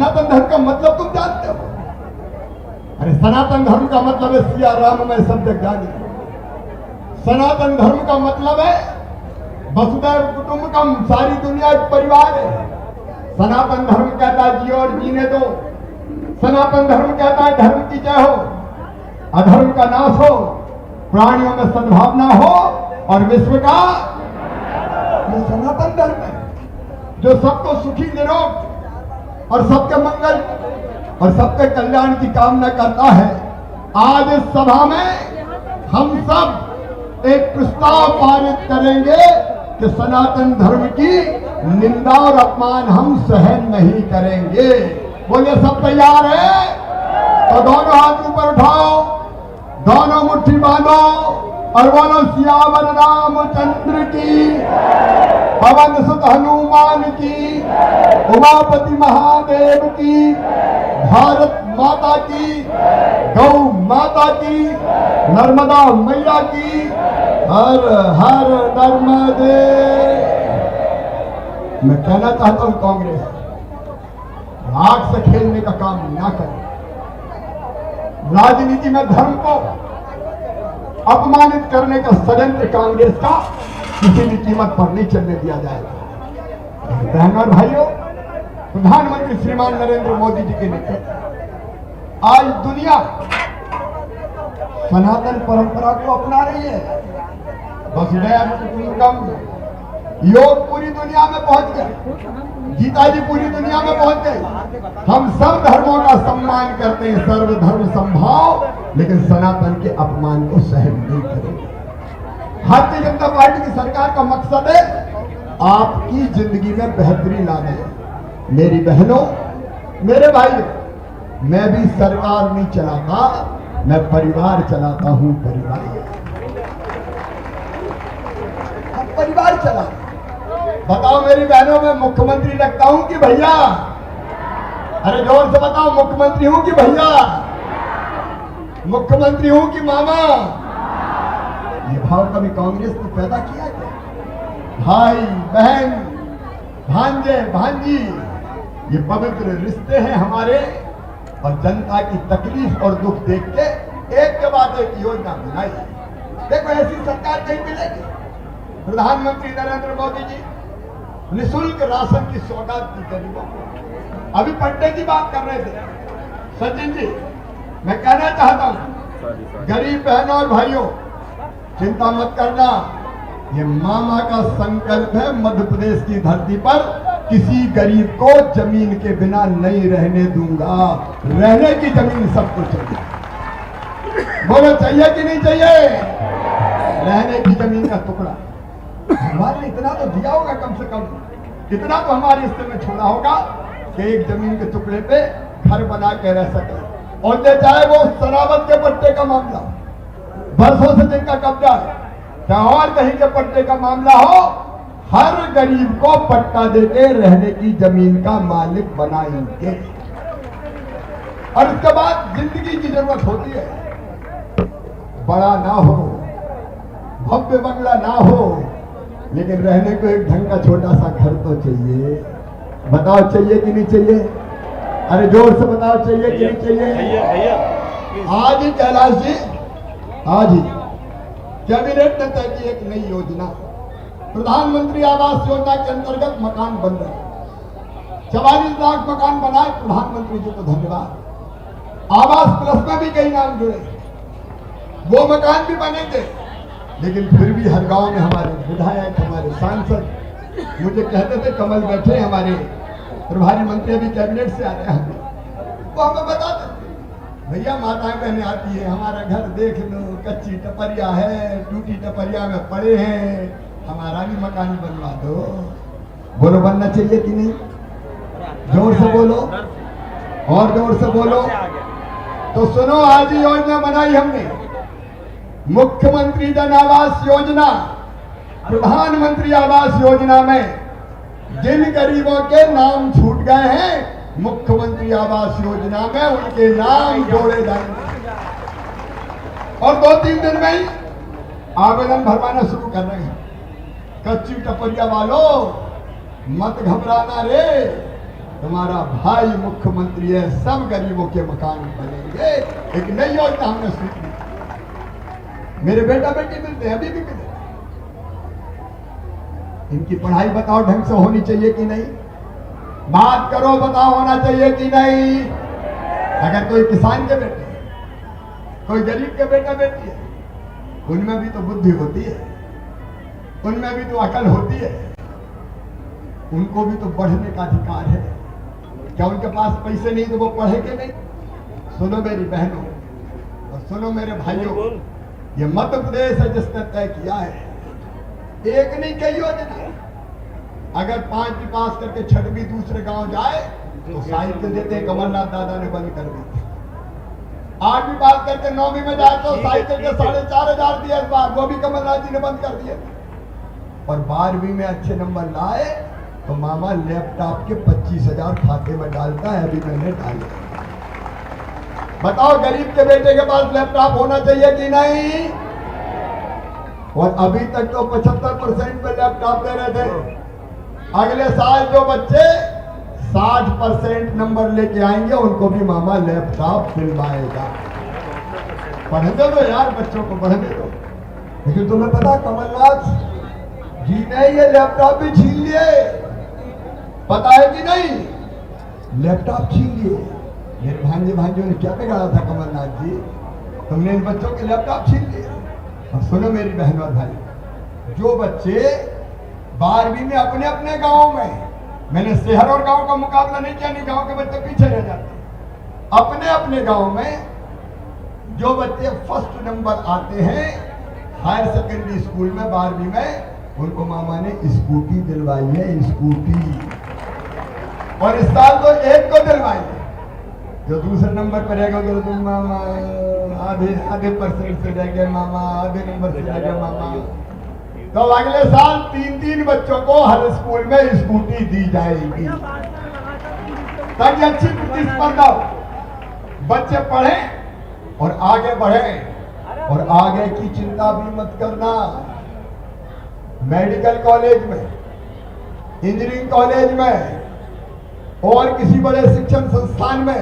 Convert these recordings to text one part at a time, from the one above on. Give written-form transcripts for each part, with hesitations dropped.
सनातन धर्म का मतलब तुम जानते हो? अरे सनातन धर्म का मतलब है सिया राम में सब जग जानी। सनातन धर्म का मतलब है वसुधैव कुटुंबकम, सारी दुनिया एक परिवार है। सनातन धर्म कहता है जियो और जीने दो। सनातन धर्म कहता है धर्म की जय हो, अधर्म का नाश हो, प्राणियों में सद्भावना हो और विश्व का, ये सनातन धर्म है जो सबको सुखी निरोग और सबके मंगल और सबके कल्याण की कामना करता है। आज इस सभा में हम सब एक प्रस्ताव पारित करेंगे कि सनातन धर्म की निंदा और अपमान हम सहन नहीं करेंगे। बोलिए सब तैयार है? तो दोनों हाथ ऊपर उठाओ, दोनों मुट्ठी बांधो और बोलो सियावर रामचंद्र की, पवन सुत हनुमान की, उमापति महादेव की, भारत माता की, गौ माता की, नर्मदा मैया की, हर हर नर्मदे। मैं कहना चाहता हूं कांग्रेस राग से खेलने का काम ना करे। राजनीति में धर्म को अपमानित करने का षड्यंत्र कांग्रेस का किसी भी कीमत पर नहीं चलने दिया जाएगा। बहनों और भाइयों, प्रधानमंत्री श्रीमान नरेंद्र मोदी जी के नेतृत्व आज दुनिया सनातन परंपरा को अपना रही है। वसुधैव कुटुंबकम योग पूरी दुनिया में पहुंच गए, गीता जी पूरी दुनिया में पहुंच गए। हम सब धर्मों का सम्मान करते हैं, सर्वधर्म समभाव, लेकिन सनातन के अपमान को सहन नहीं करेंगे। भारतीय जनता पार्टी की सरकार का मकसद है आपकी जिंदगी में बेहतरी लाना। मेरी बहनों, मेरे भाइयों, मैं भी सरकार नहीं चलाता, मैं परिवार चलाता हूं। परिवार चला। बताओ मेरी बहनों, मैं मुख्यमंत्री लगता हूं कि भैया? अरे जोर से बताओ, मुख्यमंत्री हूं कि भैया? मुख्यमंत्री हूं कि मामा? ये भाव कभी कांग्रेस ने पैदा किया क्या? भाई बहन, भांजे भांजी, ये पवित्र रिश्ते हैं हमारे, और जनता की तकलीफ और दुख देख के एक के बाद एक योजना बनाई। देखो ऐसी सरकार कहीं मिलेगी? प्रधानमंत्री नरेंद्र मोदी जी निःशुल्क राशन की सौगात दी गरीबों को। अभी पट्टे की बात कर रहे थे सचिन जी, मैं कहना चाहता हूं गरीब बहनों और भाइयों, चिंता मत करना। ये मामा का संकल्प है, मध्य प्रदेश की धरती पर किसी गरीब को जमीन के बिना नहीं रहने दूंगा। रहने की जमीन सबको चाहिए। बोलो चाहिए कि नहीं चाहिए? रहने की जमीन का टुकड़ा हमारे इतना तो दिया होगा, कम से कम इतना तो हमारे हिस्से में छोड़ा होगा कि एक जमीन के टुकड़े पे घर बना के रह सके। और चाहे वो शराबत के पट्टे का मामला, बरसों से जिनका कब्जा है, चाहे और कहीं के पट्टे का मामला हो, हर गरीब को पट्टा देके रहने की जमीन का मालिक बनाएंगे। और उसके बाद जिंदगी की जरूरत होती है, बड़ा ना हो, भव्य बंगला ना हो, लेकिन रहने को एक ढंग का छोटा सा घर तो चाहिए। बताओ चाहिए कि नहीं चाहिए? अरे जोर से बताओ चाहिए कि नहीं चाहिए? आज ही कैलाश जी, आज ही कैबिनेट ने तय की एक नई योजना, प्रधानमंत्री आवास योजना के अंतर्गत मकान बन रहे हैं। 44 लाख मकान बनाए, प्रधानमंत्री जी को धन्यवाद। आवास प्लस में भी कई नाम जुड़े, वो मकान भी बनेंगे। लेकिन फिर भी हर गांव में हमारे विधायक, हमारे सांसद मुझे कहते थे, कमल बैठे हमारे प्रभारी मंत्री अभी कैबिनेट से आ रहे हैं, वो हमें बताते भैया माताएं बहनें आती है, हमारा घर देख लो, कच्ची टपरिया है, टूटी टपरिया में पड़े हैं, हमारा भी मकान बनवा दो। बोलो बनना चाहिए कि नहीं? जोर से बोलो, और जोर से बोलो। तो सुनो, आज ही योजना बनाई हमने, मुख्यमंत्री जन आवास योजना। प्रधानमंत्री आवास योजना में जिन गरीबों के नाम छूट गए हैं, मुख्यमंत्री आवास योजना में उनके नाम जोड़े जाएंगे। और 2-3 दिन में ही आवेदन भरवाना शुरू कर रहे हैं। कच्ची टपरिया वालों मत घबराना रे, तुम्हारा भाई मुख्यमंत्री है, सब गरीबों के मकान बनेंगे। एक नई योजना हमने शुरू की, मेरे बेटा बेटी मिलते हैं, अभी भी मिलते हैं। इनकी पढ़ाई बताओ ढंग से होनी चाहिए कि नहीं? बात करो, बताओ होना चाहिए कि नहीं? अगर कोई किसान के बेटे, कोई गरीब के बेटा बेटी है, उनमें भी तो बुद्धि होती है, उनमें भी तो अकल होती है, उनको भी तो बढ़ने का अधिकार है। क्या उनके पास पैसे नहीं तो वो पढ़ेंगे नहीं? सुनो मेरी बहनों और सुनो मेरे भाइयों, ये मध्य प्रदेश है जिसने तय किया है, एक नहीं कई योजना। अगर 5वीं पास करके 6वीं दूसरे गांव जाए तो साइकिल देते हैं, कमलनाथ दादा ने बंद कर दी। 8वीं पास करके 9वीं में जाए तो साइकिल के 4,500 दिए इस बार, वो भी कमलनाथ जी ने बंद कर दिए। और 12वीं में अच्छे नंबर लाए तो मामा लैपटॉप के 25,000 खाते में डालता है, अभी मैंने डाले। बताओ गरीब के बेटे के पास लैपटॉप होना चाहिए कि नहीं? और अभी तक तो 75% पे लैपटॉप दे रहे थे। अगले साल जो बच्चे 60% नंबर लेके आएंगे उनको भी मामा लैपटॉप दिलवाएगा। पढ़ने दो यार, बच्चों को पढ़ने दो। लेकिन तुम्हें पता कमलनाथ जी ने ये लैपटॉप भी छीन लिए, पता है कि नहीं? लैपटॉप छीन लिए। मेरे भांजे भांजियों ने क्या बिगाड़ा था कमलनाथ जी? तुमने इन बच्चों के लैपटॉप छीन लिए। और सुनो मेरी बहनों और भाई, जो बच्चे 12वीं में अपने अपने गांव में, मैंने शहर और गांव का मुकाबला नहीं किया, नहीं गांव के बच्चे पीछे रह जाते, अपने अपने गांव में जो बच्चे फर्स्ट नंबर आते हैं हायर सेकेंडरी स्कूल में 12वीं में, उनको मामा ने स्कूटी दिलवाई है, स्कूटी। और इस साल तो एक को दिलवाई है। जो दूसरे नंबर पर रहेगा तो तुम मामा आधे परसेंट से रह गए मामा, आधे नंबर से रह गए मामा। तो अगले साल 3-3 बच्चों को हर स्कूल में स्कूटी दी जाएगी ताकि अच्छी प्रतिस्पर्धा हो, बच्चे पढ़ें और आगे बढ़ें। और आगे की चिंता भी मत करना। मेडिकल कॉलेज में, इंजीनियरिंग कॉलेज में और किसी बड़े शिक्षण संस्थान में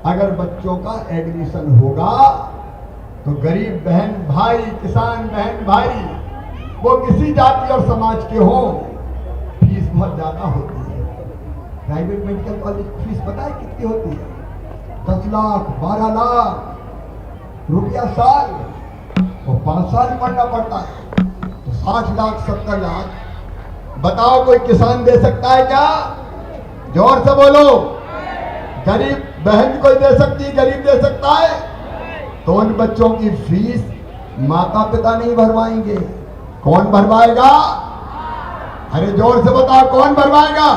अगर बच्चों का एडमिशन होगा तो गरीब बहन भाई, किसान बहन भाई, वो किसी जाति और समाज के हो, फीस बहुत ज्यादा होती है। प्राइवेट मेडिकल कॉलेज फीस पता है कितनी होती है? 10 लाख 12 लाख रुपया साल, और 5 साल पढ़ना पड़ता है तो 60 लाख 70 लाख। बताओ कोई किसान दे सकता है क्या? जोर से बोलो। गरीब बहन कोई दे सकती है? गरीब दे सकता है? तो उन बच्चों की फीस माता पिता नहीं भरवाएंगे, कौन भरवाएगा? अरे जोर से बताओ, कौन भरवाएगा?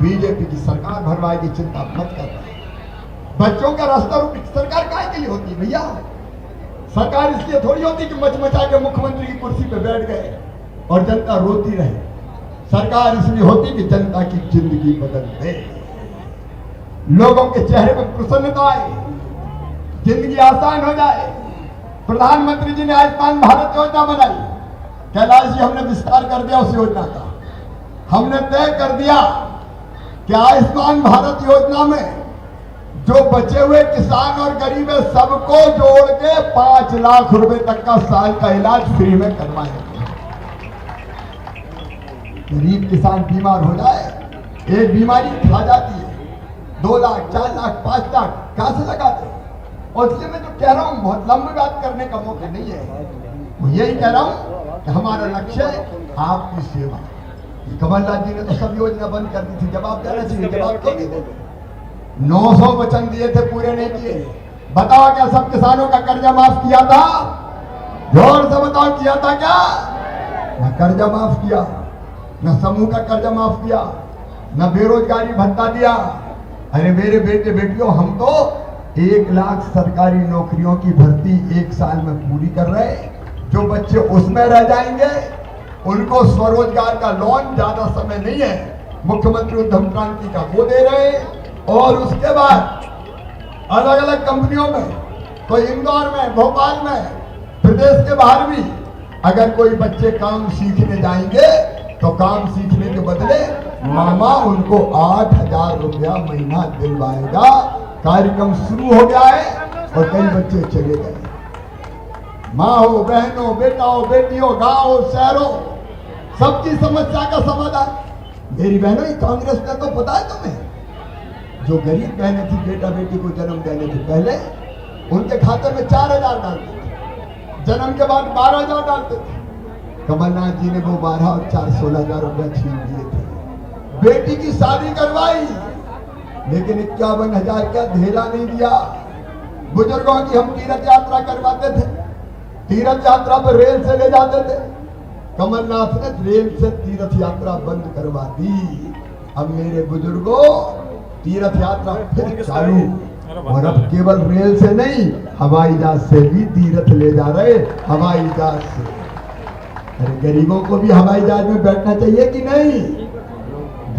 बीजेपी की सरकार भरवाएगी, चिंता मत करना। बच्चों का रास्ता रुक सरकार काहे के लिए होती है भैया? सरकार इसलिए थोड़ी होती कि मचमचा के मुख्यमंत्री की कुर्सी पे बैठ गए और जनता रोती रहे। सरकार इसलिए होती कि जनता की जिंदगी बदल दे, लोगों के चेहरे पर प्रसन्नता आए, जिंदगी आसान हो जाए। प्रधानमंत्री जी ने आयुष्मान भारत योजना बनाई, कैलाश जी हमने विस्तार कर दिया उस योजना का। हमने तय कर दिया कि आयुष्मान भारत योजना में जो बचे हुए किसान और गरीब है सबको जोड़ के 5 लाख रुपए तक का साल का इलाज फ्री में करवाएंगे। गरीब किसान बीमार हो जाए, एक बीमारी खा जाती है 2 लाख 4 लाख 5 लाख कहां से लगाते? और इसलिए मैं जो कह रहा हूं, बहुत लंबी बात करने का मौका नहीं है, वो यही कह रहा हूं कि हमारा लक्ष्य है आपकी सेवा। कमलनाथ जी ने तो सब योजना बंद कर दी थी, जवाब देना चाहिए, जवाब क्यों नहीं देते? 900 वचन दिए थे, पूरे नहीं किए। बताओ क्या सब किसानों का कर्जा माफ किया था? जोर से बताओ, किया था क्या? न कर्जा माफ किया, न समूह का कर्जा माफ किया, न बेरोजगारी भत्ता दिया। अरे मेरे बेटे बेटियों, हम तो 1 लाख सरकारी नौकरियों की भर्ती 1 साल में पूरी कर रहे हैं। जो बच्चे उसमें रह जाएंगे उनको स्वरोजगार का लोन, ज्यादा समय नहीं है, मुख्यमंत्री उद्यम क्रांति का वो दे रहे हैं। और उसके बाद अलग अलग कंपनियों में, कोई इंदौर में, भोपाल में, प्रदेश के बाहर भी अगर कोई बच्चे काम सीखने जाएंगे तो काम सीखने के बदले मामा उनको 8,000 रुपया महीना दिलवाएगा। कार्यक्रम शुरू हो गया है और कई बच्चे चले गए। माँ हो, बहनों, बेटा हो, बेटियों, गांव शहरों, सबकी समस्या का समाधान। मेरी बहनों, ये कांग्रेस का तो पता है तुम्हें, जो गरीब बहनें थी बेटा बेटी को जन्म देने से पहले उनके खाते में 4,000 डालते थे, जन्म के बाद 12,000 डालते थे। कमलनाथ जी ने वो 12 और 4 16,000 रुपया छीन लिए थे। बेटी की शादी करवाई लेकिन 51,000 का धेला नहीं दिया। बुजुर्गों की हम तीर्थ यात्रा करवाते थे, तीर्थ यात्रा पर रेल से ले जाते थे। कमलनाथ ने रेल से तीर्थ यात्रा बंद करवा दी। अब मेरे बुजुर्गों, तीर्थ यात्रा फिर चालू, और अब केवल रेल से नहीं, हवाई जहाज से भी तीर्थ ले जा रहे। हवाई जहाज से, अरे गरीबों को भी हवाई जहाज में बैठना चाहिए कि नहीं?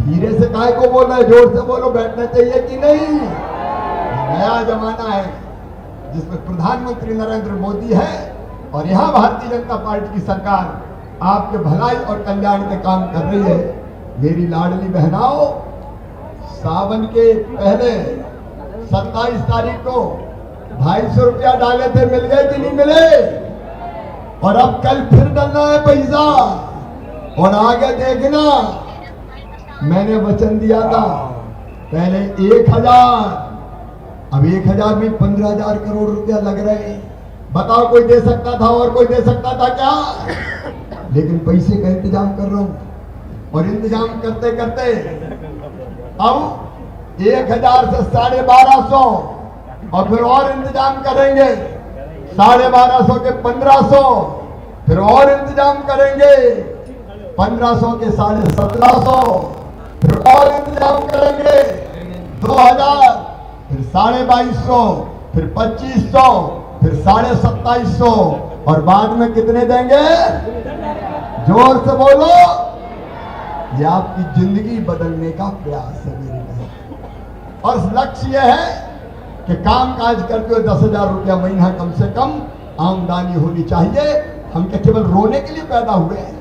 धीरे से काय को बोल रहे, जोर से बोलो, बैठना चाहिए कि नहीं? नया जमाना है जिसमें प्रधानमंत्री नरेंद्र मोदी है और यहाँ भारतीय जनता पार्टी की सरकार आपके भलाई और कल्याण के काम कर रही है। मेरी लाडली बहनाओं, सावन के पहले 27 तारीख को 250 रुपया डाले थे, मिल गए कि नहीं मिले? और अब कल फिर डालना है पैसा, और आगे देखना, मैंने वचन दिया था पहले 1,000, अब 1,000 में 15,000 करोड़ रुपया लग रहे हैं। बताओ, कोई दे सकता था और कोई दे सकता था क्या? लेकिन पैसे का इंतजाम कर रहा हूं, और इंतजाम करते करते अब 1,000 से 1250, और फिर और इंतजाम करेंगे 1250 के 1,500, फिर और इंतजाम करेंगे 1,500 के 1750, फिर और इंतजाम करेंगे 2,000, फिर 2250, फिर 2,500, फिर 2750, और बाद में कितने देंगे? जोर से बोलो। ये आपकी जिंदगी बदलने का प्रयास है मेरी बहन, और लक्ष्य यह है कि काम काज करते हुए 10,000 रुपया महीना कम से कम आमदनी होनी चाहिए। हम क्या केवल रोने के लिए पैदा हुए हैं?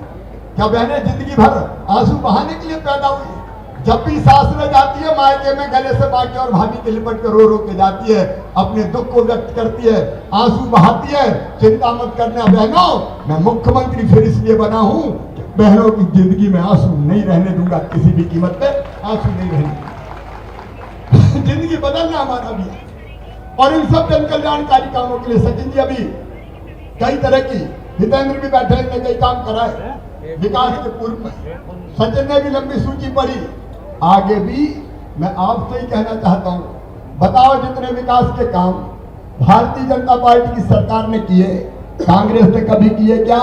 क्या बहनें जिंदगी भर आंसू बहाने के लिए पैदा हुई? जब भी सासरे जाती है मायके में, गले से बाकी और भाभी के लिपट कर रो रो के जाती है, अपने दुख को व्यक्त करती है, आंसू बहाती है। चिंता मत करना बहनों, मैं मुख्यमंत्री फिर इसलिए बना हूं कि बहनों की जिंदगी में आंसू नहीं रहने दूंगा, किसी भी कीमत पे आंसू नहीं रहने। जिंदगी बदलना हमारा भी है, और इन सब जन कल्याणकारी कामों के लिए सचिन जी अभी कई तरह की, हितेंद्र भी बैठे हैं, कई काम कराए विकास के पूर्व में। सचिन ने भी लंबी सूची पढ़ी, आगे भी मैं आपसे ही कहना चाहता हूं, बताओ जितने विकास के काम भारतीय जनता पार्टी की सरकार ने किए, कांग्रेस ने कभी किए क्या?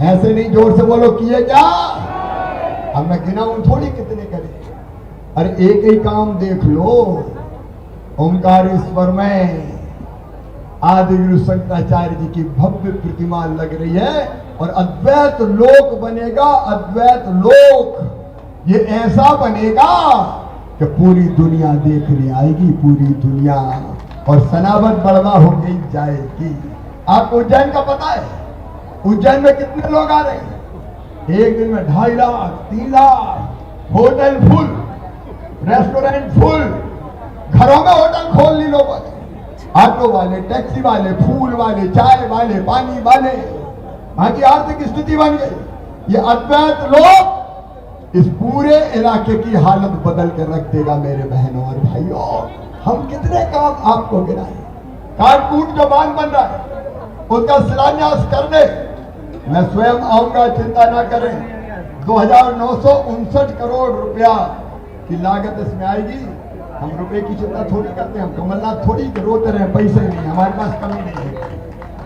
ऐसे नहीं, जोर से बोलो, किए क्या? अब मैं गिनाऊं थोड़ी कितने करे, अरे एक ही काम देख लो। ओंकारेश्वर में आदि गुरु शंकराचार्य जी की भव्य प्रतिमा लग रही है, और अद्वैत लोक बनेगा, अद्वैत लोक। ये ऐसा बनेगा कि पूरी दुनिया देखने आएगी, पूरी दुनिया, और सनावत बड़वा हो गई जाएगी। आपको उज्जैन का पता है? उज्जैन में कितने लोग आ रहे हैं? एक दिन में 2.5 lakh 3 lakh, hotel full, restaurant full, घरों में होटल खोल ली लोगों ने, ऑटो वाले, टैक्सी वाले, फूल वाले, चाय वाले, पानी वाले, वहां की आर्थिक स्थिति बन गई। ये अद्वैत लोग इस पूरे इलाके की हालत बदल कर रख देगा मेरे बहनों और भाइयों। हम कितने काम आपको गिनाए। काटकूट जो बांध बन रहा है उसका शिलान्यास करने मैं स्वयं आऊंगा, चिंता ना करें। 2,959 करोड़ रुपया की लागत इसमें आएगी। हम रुपए की चिंता थोड़ी करते हैं, हम कमलनाथ थोड़ी रोते रहे पैसे नहीं, हमारे पास कमी नहीं है,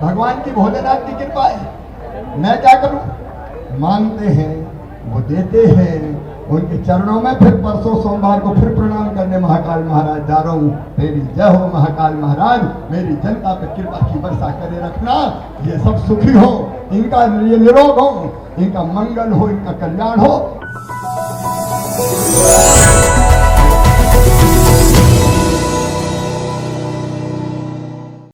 भगवान की भोलेनाथ की कृपा है। मैं क्या करूं? मानते हैं, वो देते हैं, उनके चरणों में फिर परसों सोमवार को फिर प्रणाम करने महाकाल महाराज जा रहा हूं। तेरी जय हो महाकाल महाराज, मेरी जनता पे कृपा की वर्षा करे रखना, ये सब सुखी हो, इनका ये निरोग हो, इनका मंगल हो, इनका कल्याण हो।